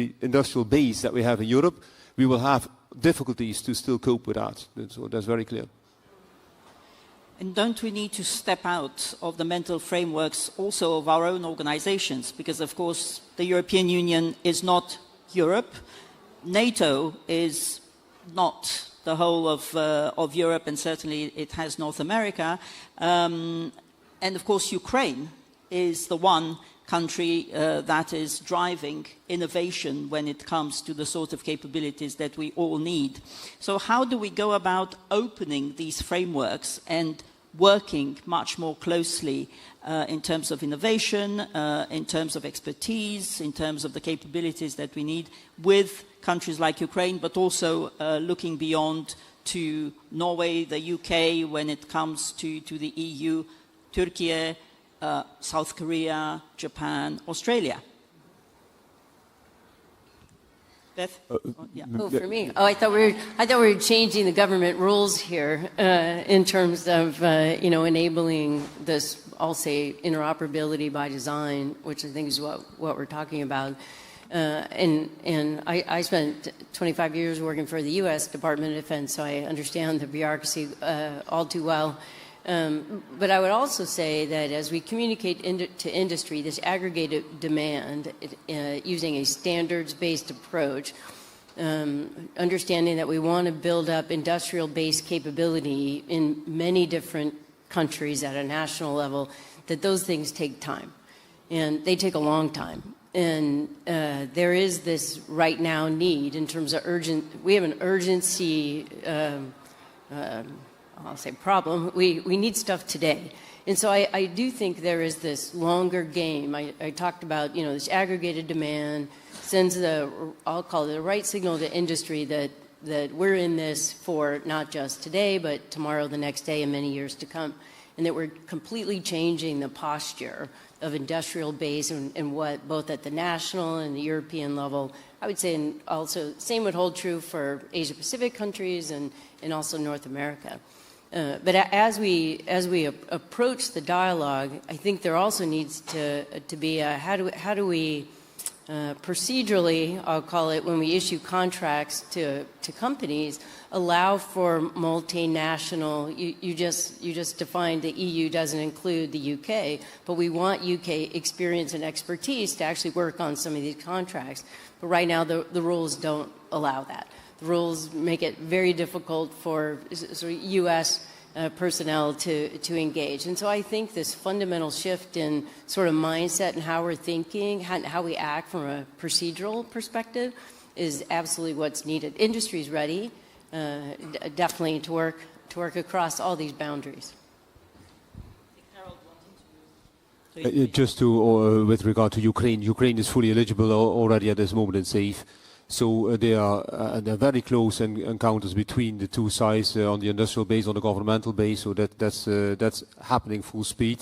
the industrial base that we have in Europe, we will have difficulties to still cope with that. So that's very clear. And don't we need to step out of the mental frameworks also of our own organizations? Because, of course, the European Union is not Europe. NATO is not the whole of Europe, and certainly it has North America. And, of course, Ukraine is the one country that is driving innovation when it comes to the sort of capabilities that we all need. So how do we go about opening these frameworks and working much more closely in terms of innovation, in terms of expertise, in terms of the capabilities that we need with countries like Ukraine, but also looking beyond to Norway, the UK, when it comes to the EU, Turkey, South Korea, Japan, Australia? Beth? Yeah. Oh, for me. Oh, I thought we were changing the government rules here in terms of enabling this, I'll say, interoperability by design, which I think is what we're talking about. And I spent 25 years working for the U.S. Department of Defense, so I understand the bureaucracy all too well. But I would also say that as we communicate to industry this aggregated demand using a standards-based approach, understanding that we want to build up industrial-based capability in many different countries at a national level, that those things take time. And they take a long time. And there is this right now need in terms of we have an urgency I'll say problem. We need stuff today. And so I do think there is this longer game. I talked about, this aggregated demand sends I'll call it the right signal to industry that we're in this for not just today, but tomorrow, the next day, and many years to come. And that we're completely changing the posture of industrial base and what both at the national and the European level, I would say, and also same would hold true for Asia Pacific countries and also North America. But as we approach the dialogue, I think there also needs to be how do we procedurally, I'll call it, when we issue contracts to companies, allow for multinational. You just defined the EU doesn't include the UK, but we want UK experience and expertise to actually work on some of these contracts. But right now the rules don't allow that. The rules make it very difficult for sort of U.S. Personnel to engage. And so I think this fundamental shift in sort of mindset and how we're thinking, how we act from a procedural perspective is absolutely what's needed. Industry's ready, definitely to work across all these boundaries. Just to, with regard to Ukraine is fully eligible already at this moment and safe. So there are very close encounters between the two sides on the industrial base, on the governmental base. So that's happening full speed.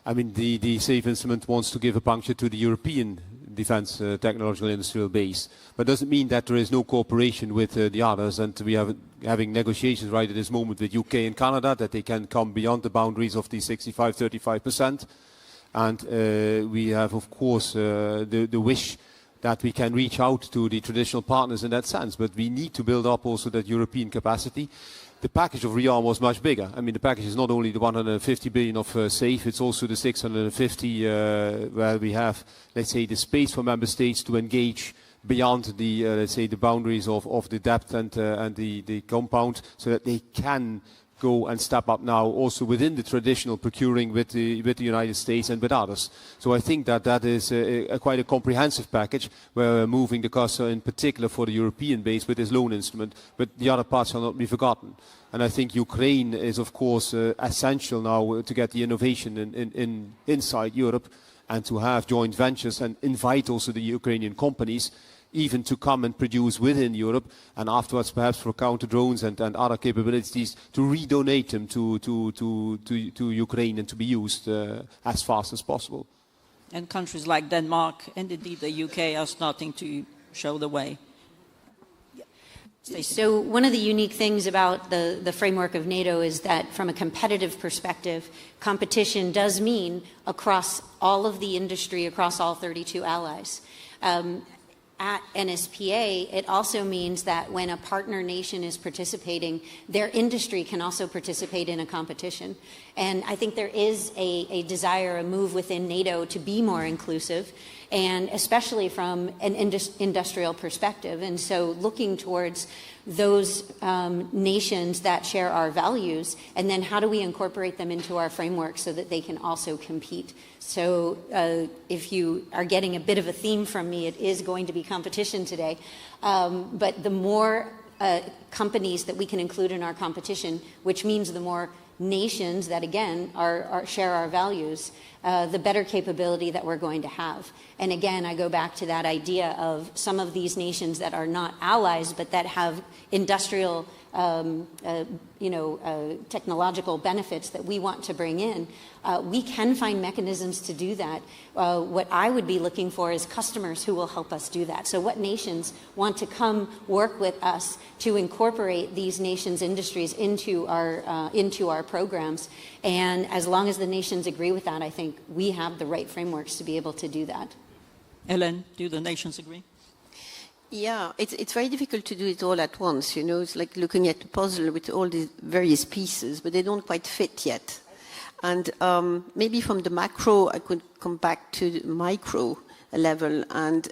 I mean, the safe instrument wants to give a puncture to the European defense technological industrial base, but doesn't mean that there is no cooperation with the others. And we are having negotiations right at this moment with UK and Canada that they can come beyond the boundaries of the 65-35%. And we have, of course, the wish that we can reach out to the traditional partners in that sense. But we need to build up also that European capacity. The package of rearm was much bigger. I mean, the package is not only the 150 billion of SAFE, it's also the 650 where we have, let's say, the space for member states to engage beyond the, let's say, the boundaries of the depth and the compound, so that they can go and step up now also within the traditional procuring with the United States and with others. So I think that is quite a comprehensive package where we're moving the cursor in particular for the European base with this loan instrument, but the other parts shall not be forgotten. And I think Ukraine is of course essential now to get the innovation inside Europe and to have joint ventures and invite also the Ukrainian companies even to come and produce within Europe, and afterwards perhaps for counter drones and other capabilities to redonate them to Ukraine and to be used as fast as possible. And countries like Denmark and indeed the UK are starting to show the way. So one of the unique things about the framework of NATO is that from a competitive perspective, competition does mean across all of the industry, across all 32 allies. at NSPA, it also means that when a partner nation is participating, their industry can also participate in a competition. And I think there is a desire, a move within NATO to be more inclusive, and especially from an industrial perspective. And so looking towards those nations that share our values, and then how do we incorporate them into our framework so that they can also compete. So if you are getting a bit of a theme from me, it is going to be competition today. But the more companies that we can include in our competition, which means the more nations that, again, share our values, the better capability that we're going to have. And again, I go back to that idea of some of these nations that are not allies, but that have industrial, technological benefits that we want to bring in. We can find mechanisms to do that. What I would be looking for is customers who will help us do that. So what nations want to come work with us to incorporate these nations' industries into our programs? And as long as the nations agree with that, I think we have the right frameworks to be able to do that. Ellen, do the nations agree? Yeah, it's very difficult to do it all at once, It's like looking at a puzzle with all these various pieces, but they don't quite fit yet. And maybe from the macro, I could come back to the micro level, and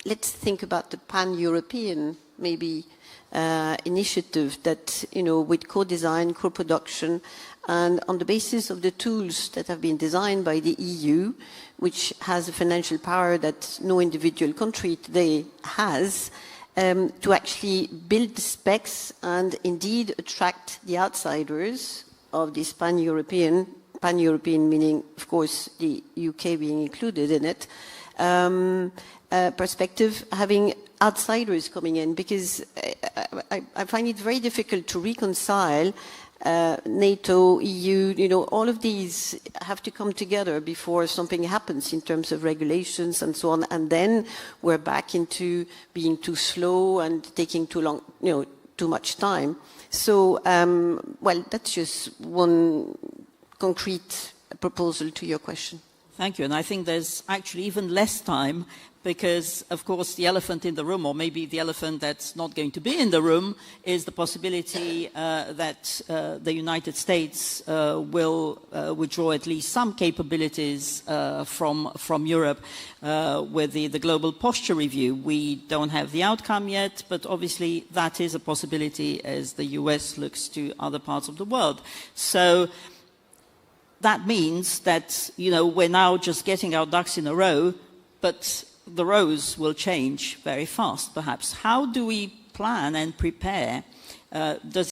let's think about the pan-European, maybe, initiative that, with co-design, co-production, and on the basis of the tools that have been designed by the EU, which has a financial power that no individual country today has, to actually build the specs and indeed attract the outsiders of this pan-European meaning, of course, the UK being included in it, perspective, having outsiders coming in, because I find it very difficult to reconcile NATO, EU, all of these have to come together before something happens in terms of regulations and so on, and then we're back into being too slow and taking too long, too much time. So, well, that's just one concrete proposal to your question. Thank you. And I think there's actually even less time because, of course, the elephant in the room, or maybe the elephant that's not going to be in the room, is the possibility that the United States will withdraw at least some capabilities from Europe with the global posture review. We don't have the outcome yet, but obviously that is a possibility as the US looks to other parts of the world. So that means that, we're now just getting our ducks in a row, but the rows will change very fast, perhaps. How do we plan and prepare? Does